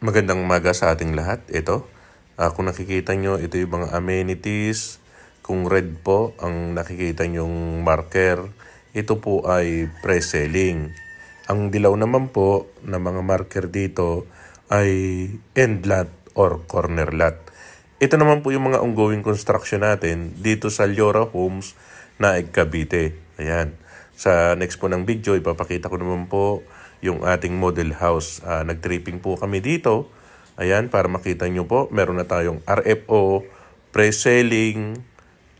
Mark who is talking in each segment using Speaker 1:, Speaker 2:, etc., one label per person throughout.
Speaker 1: Magandang umaga sa ating lahat. Ito, kung nakikita nyo, ito yung mga amenities. Kung red po ang nakikita nyong marker, ito po ay pre-selling. Ang dilaw naman po na mga marker dito ay end lot or corner lot. Ito naman po yung mga ongoing construction natin dito sa Liora Homes na Cavite. Ayan. Sa next po ng video, ipapakita ko naman po yung ating model house. Nag-tripping po kami dito. Ayan, para makita nyo po, meron na tayong RFO, pre-selling,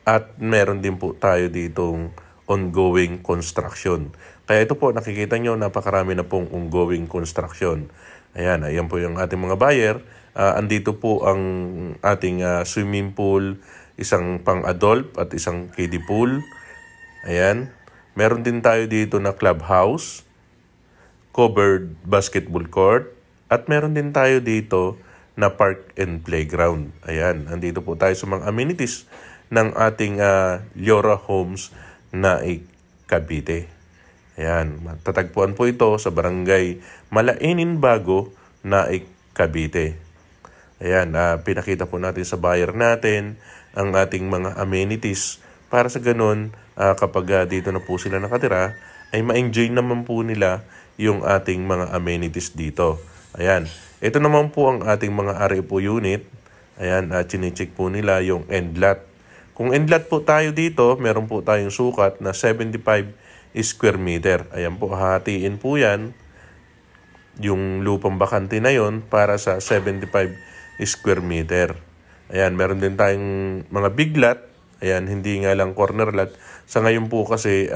Speaker 1: at meron din po tayo ditong ongoing construction. Kaya ito po, nakikita nyo, napakarami na pong ongoing construction. Ayan, ayan po yung ating mga buyer. Andito po ang ating swimming pool, isang pang-adult at isang kiddie pool. Ayan. Meron din tayo dito na clubhouse, covered basketball court, at meron din tayo dito na park and playground. Ayan, andito po tayo sa mga amenities ng ating Liora Homes na Cavite. Ayan, matatagpuan po ito sa barangay Malainin Bago na Cavite. Ayan, pinakita po natin sa buyer natin ang ating mga amenities para sa ganun, kapag dito na po sila nakatira, ay ma-enjoy naman po nila yung ating mga amenities dito. Ayan. Ito naman po ang ating mga RFO unit. Ayan, chine-check po nila yung end lot. Kung end lot po tayo dito, meron po tayong sukat na 75 square meter. Ayan po, hahatiin po yan. Yung lupang bakante na yon para sa 75 square meter. Ayan, meron din tayong mga big lot. Ayan, hindi nga lang corner lot. Sa ngayon po kasi,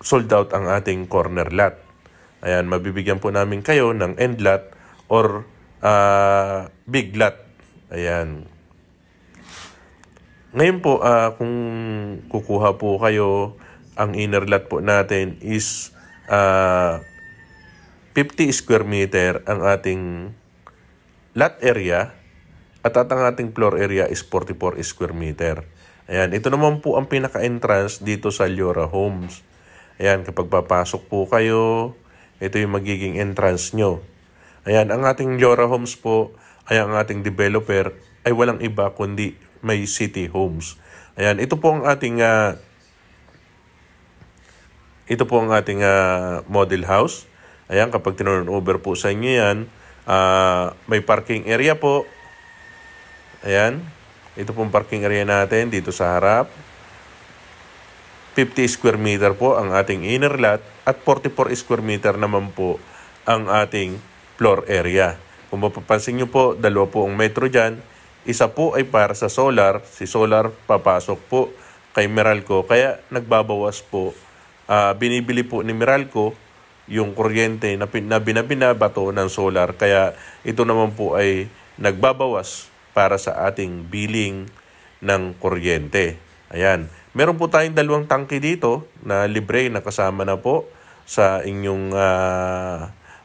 Speaker 1: sold out ang ating corner lot. Ayan, mabibigyan po namin kayo ng end lot or big lot. Ayan. Ngayon po, kung kukuha po kayo, ang inner lot po natin is 50 square meter ang ating lot area at ang ating floor area is 44 square meter. Ayan, ito naman po ang pinaka-entrance dito sa Liora Homes. Ayan, kapag papasok po kayo, ito yung magiging entrance nyo. Ayan, ang ating Liora Homes po, ay ang ating developer, ay walang iba kundi May City Homes. Ayan, ito po ang ating model house. Ayan, kapag tinurn over po sa inyo yan, may parking area po. Ayan, ito pong parking area natin dito sa harap. 50 square meter po ang ating inner lot at 44 square meter naman po ang ating floor area. Kung mapapansin nyo po, dalawa po ang metro dyan. Isa po ay para sa solar. Si solar papasok po kay Meralco. Kaya nagbabawas po. Binibili po ni Meralco yung kuryente na binabato ng solar. Kaya ito naman po ay nagbabawas para sa ating billing ng kuryente. Ayan. Meron po tayong dalawang tangke dito na libre na kasama na po sa inyong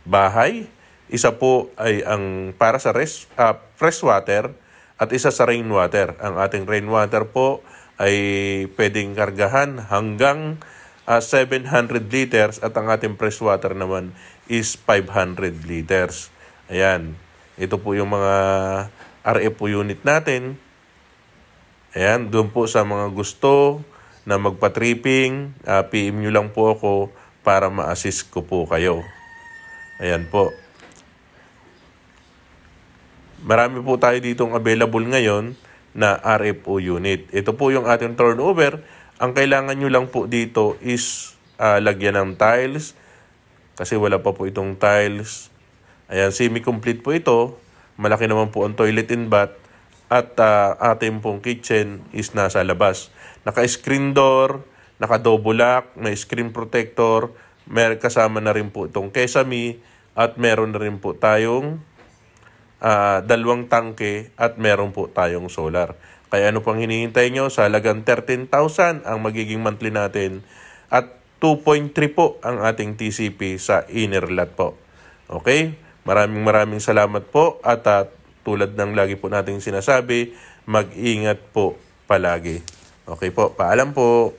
Speaker 1: bahay. Isa po ay ang para sa fresh water at isa sa rainwater. Ang ating rainwater po ay pwedeng kargahan hanggang 700 liters at ang ating fresh water naman is 500 liters. Ayan. Ito po yung mga RFO unit natin. Ayan, doon po sa mga gusto na magpa-tripping, PM nyo lang po ako para ma-assist ko po kayo. Ayan po. Marami po tayo ditong available ngayon na RFO unit. Ito po yung ating turnover. Ang kailangan nyo lang po dito is lagyan ng tiles kasi wala pa po itong tiles. Ayan, semi-complete po ito. Malaki naman po ang toilet and bath. At ating pong kitchen is nasa labas. Naka-screen door, naka-double lock, may screen protector, may kasama na rin po itong kesame, at meron na rin po tayong dalawang tangke at meron po tayong solar. Kaya ano pang hinihintay nyo? Sa halagang 13,000 ang magiging monthly natin at 2.3 po ang ating TCP sa inner lot po. Okay? Maraming salamat po at tulad ng lagi po nating sinasabi, mag-ingat po palagi. Okay po, paalam po.